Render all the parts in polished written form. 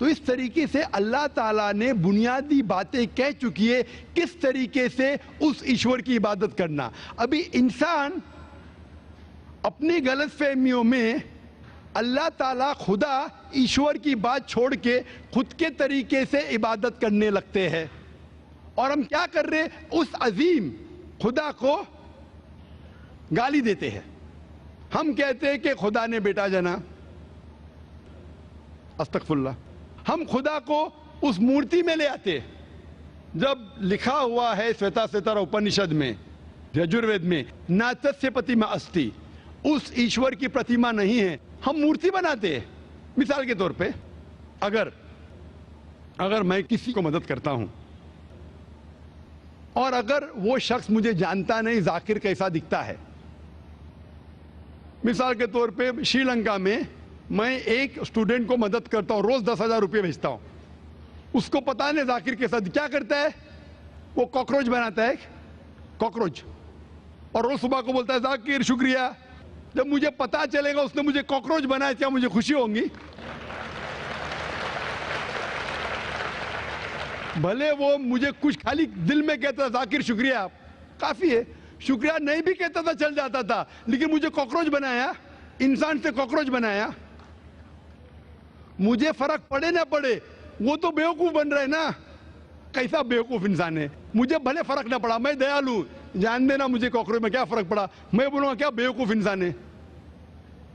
تو اس طریقے سے اللہ تعالیٰ نے بنیادی باتیں کہہ چکی ہے کس طریقے سے اس ایشور کی عبادت کرنا. ابھی انسان اپنی غلط فہمیوں میں اللہ تعالیٰ خدا ایشور کی بات چھوڑ کے خود کے طریقے سے عبادت کرنے لگتے ہیں. اور ہم کیا کر رہے ہیں؟ اس عظیم خدا کو گالی دیتے ہیں. ہم کہتے ہیں کہ خدا نے بیٹا جنا، استغفر اللہ. ہم خدا کو اس مورتی میں لے آتے ہیں جب لکھا ہوا ہے سویتا سوتر اپنشد میں، یجوروید میں، ناتسیہ پتیما استی، اس ایشور کی پرتیما نہیں ہے. ہم مورتی بناتے ہیں. مثال کے طور پہ اگر میں کسی کو مدد کرتا ہوں اور اگر وہ شخص مجھے جانتا نہیں ذاکر کیسا دکھتا ہے، مثال کے طور پہ شری لنکا میں ایک اسٹوڈنٹ کو مدد کرتا ہوں، روز 10,000 روپے بھیجتا ہوں. اس کو پتا نہیں ذاکر کے ساتھ کیا کرتا ہے، وہ کاکروچ بناتا ہے، کاکروچ، اور روز صبح کو بولتا ہے ذاکر شکریہ. جب مجھے پتا چلے گا اس نے مجھے کاکروچ بنایا، کیا مجھے خوشی ہوں گی؟ بھلے وہ مجھے کچھ خالی دل میں کہتا تھا ذاکر شکریہ کافی ہے، شکریہ نہیں بھی کہتا تھا چل جاتا تھا، لیکن مجھے کاکروچ بنایا، انسان سے کاکروچ بنایا. مجھے فرق پڑے نہ پڑے، وہ تو بیوقوف بن رہے نا. کیسا بیوقوف انسان ہے. مجھے بھلے فرق نہ پڑا، میں دیالو، جان دینا مجھے کاکروچ میں کیا فرق پڑا. میں بولوں گا کیا بیوقوف انسان ہے،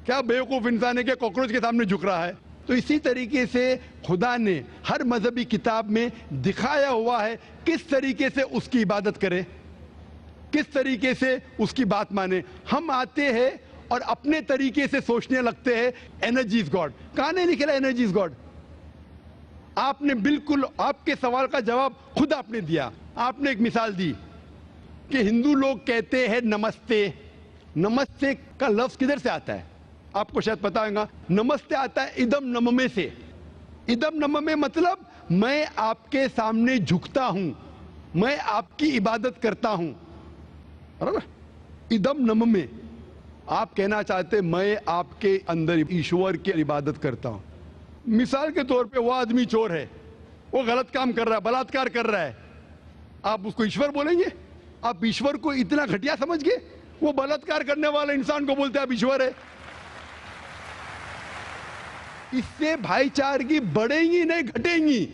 کیا بیوقوف انسان ہے کہ کاکروچ کے سامنے جھک رہا ہے. تو اسی طریقے سے خدا نے ہر مذہبی کتاب میں دکھایا ہوا ہے کس طریقے سے اس کی عبادت کرے، کس طریقے سے اس کی بات مانے. ہم آتے ہیں اور اپنے طریقے سے سوچنے لگتے ہیں انرجی از گاڈ. کہاں نہیں نکلا انرجی از گاڈ؟ آپ نے بالکل آپ کے سوال کا جواب خود آپ نے دیا. آپ نے ایک مثال دی کہ ہندو لوگ کہتے ہیں نمستے. نمستے کا لفظ کدھر سے آتا ہے؟ آپ کو شاید پتا ہوگا. نمستے آتا ہے ادم نممے سے. ادم نممے مطلب میں آپ کے سامنے جھکتا ہوں، میں آپ کی عبادت کرتا ہوں. ادم نممے، آپ کہنا چاہتے میں آپ کے اندر ایشور کی عبادت کرتا ہوں. مثال کے طور پہ وہ آدمی چور ہے، وہ غلط کام کر رہا ہے، بلاತ್ಕಾರ کر رہا ہے، آپ اس کو ایشور بولیں گے؟ آپ ایشور کو اتنا گھٹیا سمجھ گئے؟ وہ بلاತ್ಕಾರ کرنے والے انسان کو بولتے ہیں آپ ایشور ہے. اس سے بھائی چارگی بڑھیں گی نہیں گھٹیں گی.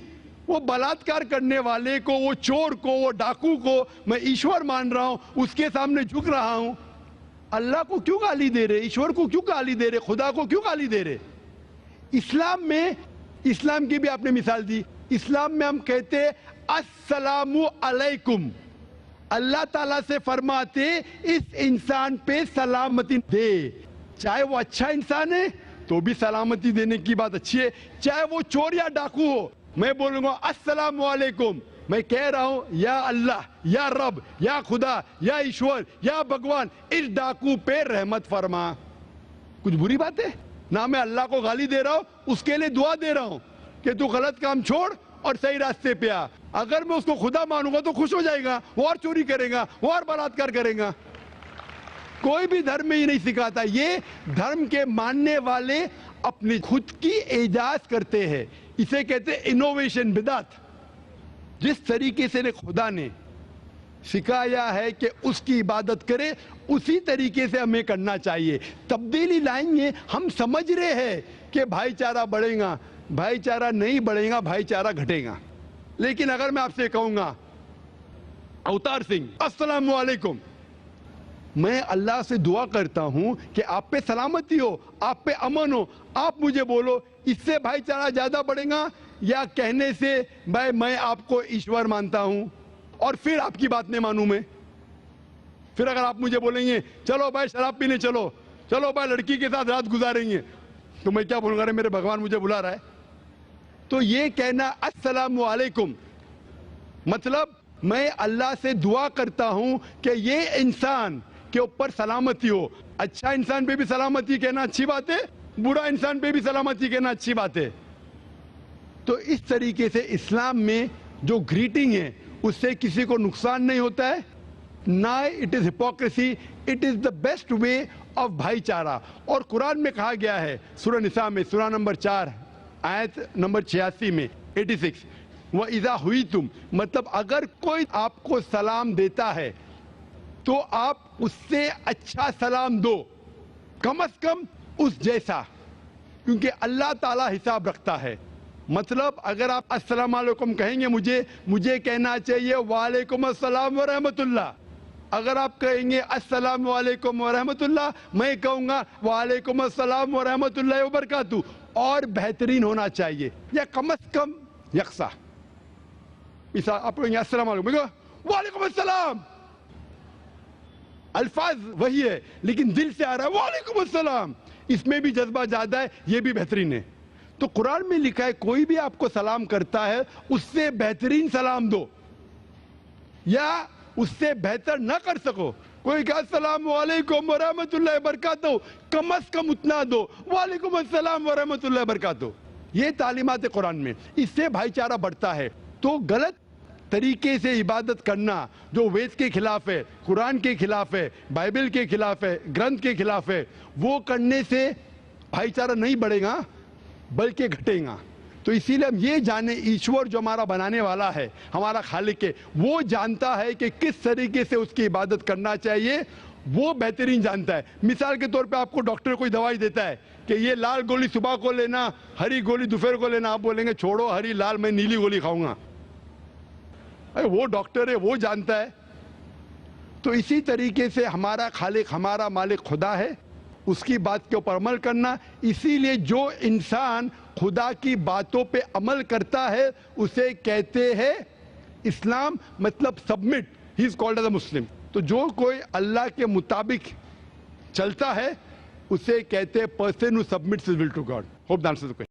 وہ بلاತ್ಕಾರ کرنے والے کو، وہ چور کو، وہ ڈاکو کو میں ایشور مان رہا ہوں، اس کے سامنے جھک رہا ہوں. اللہ کو کیوں گالی دے رہے؟ ایشور کو کیوں گالی دے رہے؟ خدا کو کیوں گالی دے رہے؟ اسلام میں، اسلام کی بھی آپ نے مثال دی. اسلام میں ہم کہتے السلام علیکم. اللہ تعالیٰ سے فرماتے اس انسان پہ سلامتی دے. چاہے وہ اچھا انسان ہے تو بھی سلامتی دینے کی بات اچھی ہے، چاہے وہ چور یا ڈاکو ہو. میں بولوں گا السلام علیکم، میں کہہ رہا ہوں یا اللہ، یا رب، یا خدا، یا ایشور، یا بھگوان اس ڈاکو پہ رحمت فرما. کچھ بری بات ہے؟ نہ میں اللہ کو گالی دے رہا ہوں، اس کے لیے دعا دے رہا ہوں کہ تو غلط کام چھوڑ اور صحیح راستے پہ آ. اگر میں اس کو خدا مانوں گا تو خوش ہو جائے گا، وہ اور چوری کرے گا، وہ اور بلاತ್ಕಾರ کرے گا. کوئی بھی دھرم میں ہی نہیں سکھاتا. یہ دھرم کے ماننے والے اپنی خود کی ایجاد کرتے ہیں. اسے کہتے ہیں انوویشن، بدعت. جس طریقے سے خدا نے سکھایا ہے کہ اس کی عبادت کرے، اسی طریقے سے ہمیں کرنا چاہیے. تبدیلی لائیں گے. ہم سمجھ رہے ہیں کہ بھائی چارہ بڑھے گا، بھائی چارہ نہیں بڑھے گا، بھائی چارہ گھٹے گا. لیکن اگر میں آپ سے کہوں گا اوتار سنگھ السلام علیکم، میں اللہ سے دعا کرتا ہوں کہ آپ پہ سلامتی ہو، آپ پہ امن ہو، آپ مجھے بولو اس سے بھائی چارہ زیادہ بڑھے گا یا کہنے سے بھائی میں آپ کو ایشور مانتا ہوں اور پھر آپ کی بات نہیں مانوں میں؟ پھر اگر آپ مجھے بولیں گے چلو بھائی شراب پینے چلو، چلو بھائی لڑکی کے ساتھ رات گزاریں گے، تو میں کیا بولوں گا؟ میرے بھگوان مجھے بلا رہا ہے. تو یہ کہنا السلام علیکم مطلب میں اللہ سے دعا کرتا ہوں کہ یہ انسان کے اوپر سلامتی ہو. اچھا انسان پہ بھی سلامتی کہنا اچھی بات ہے، برا انسان پہ بھی سلامتی کہنا اچھی بات ہے. تو اس طریقے سے اسلام میں جو گریٹنگ ہے اس سے کسی کو نقصان نہیں ہوتا ہے، نہ it is hypocrisy, it is the best way of بھائی چارہ. اور قرآن میں کہا گیا ہے سورہ نساء میں، سورہ نمبر 4 آیت نمبر 86 میں 86 وَإِذَا هُوِيتُمْ مطلب اگر کوئی آپ کو سلام دیتا ہے تو آپ اس سے اچھا سلام دو، کم از کم اس جیسا، کیونکہ اللہ تعالیٰ حساب رکھتا ہے۔ مطلب اگر آپ السلام علیکم کہیں گے مجھے کہنا چاہیے وعلیکم السلام ورحمۃ اللہ۔ اگر آپ کہیں گے السلام علیکم ورحمۃ اللہ، میں کہوں گا وعلیکم السلام ورحمۃ اللہ وبرکاتہ، اور بہترین ہونا چاہیے یا کم از کم یکساں۔ مثال آپ کہیں گے السلام علیکم، میں کہوں وعلیکم السلام، الفاظ وہی ہے لیکن دل سے آ رہا ہے وعلیکم السلام، اس میں بھی جذبہ زیادہ ہے، یہ بھی بہترین ہے۔ تو قرآن میں لکھا ہے کوئی بھی آپ کو سلام کرتا ہے اس سے بہترین سلام دو، یا اس سے بہتر نہ کر سکو، کوئی کہا السلام علیکم ورحمۃ اللہ وبرکاتہ، کم از کم اتنا دو وعلیکم السلام ورحمۃ اللہ وبرکاتہ۔ یہ تعلیمات قرآن میں، اس سے بھائی چارہ بڑھتا ہے۔ تو غلط طریقے سے عبادت کرنا جو وید کے خلاف ہے، قرآن کے خلاف ہے، بائبل کے خلاف ہے، گرنتھ کے خلاف ہے، وہ کرنے سے بھائی چارہ نہیں بڑھے گا بلکہ گھٹے گا۔ تو اسی لیے ہم یہ جانیں ایشور جو ہمارا بنانے والا ہے، ہمارا خالق ہے، وہ جانتا ہے کہ کس طریقے سے اس کی عبادت کرنا چاہیے، وہ بہترین جانتا ہے۔ مثال کے طور پہ آپ کو ڈاکٹر کوئی دوائی دیتا ہے کہ یہ لال گولی صبح کو لینا، ہری گولی دوپہر کو لینا، آپ بولیں گے چھوڑو ہری لال، میں نیلی گولی کھاؤں گا۔ وہ ڈاکٹر ہے، وہ جانتا ہے۔ تو اسی طریقے سے ہمارا خالق، ہمارا مالک خدا ہے، اس کی بات کے اوپر عمل کرنا۔ اسی لیے جو انسان خدا کی باتوں پہ عمل کرتا ہے اسے کہتے ہیں اسلام، مطلب submit, he is called as a Muslim. تو جو کوئی اللہ کے مطابق چلتا ہے اسے کہتے ہیں person who submits his will to God. Hope the answers the question.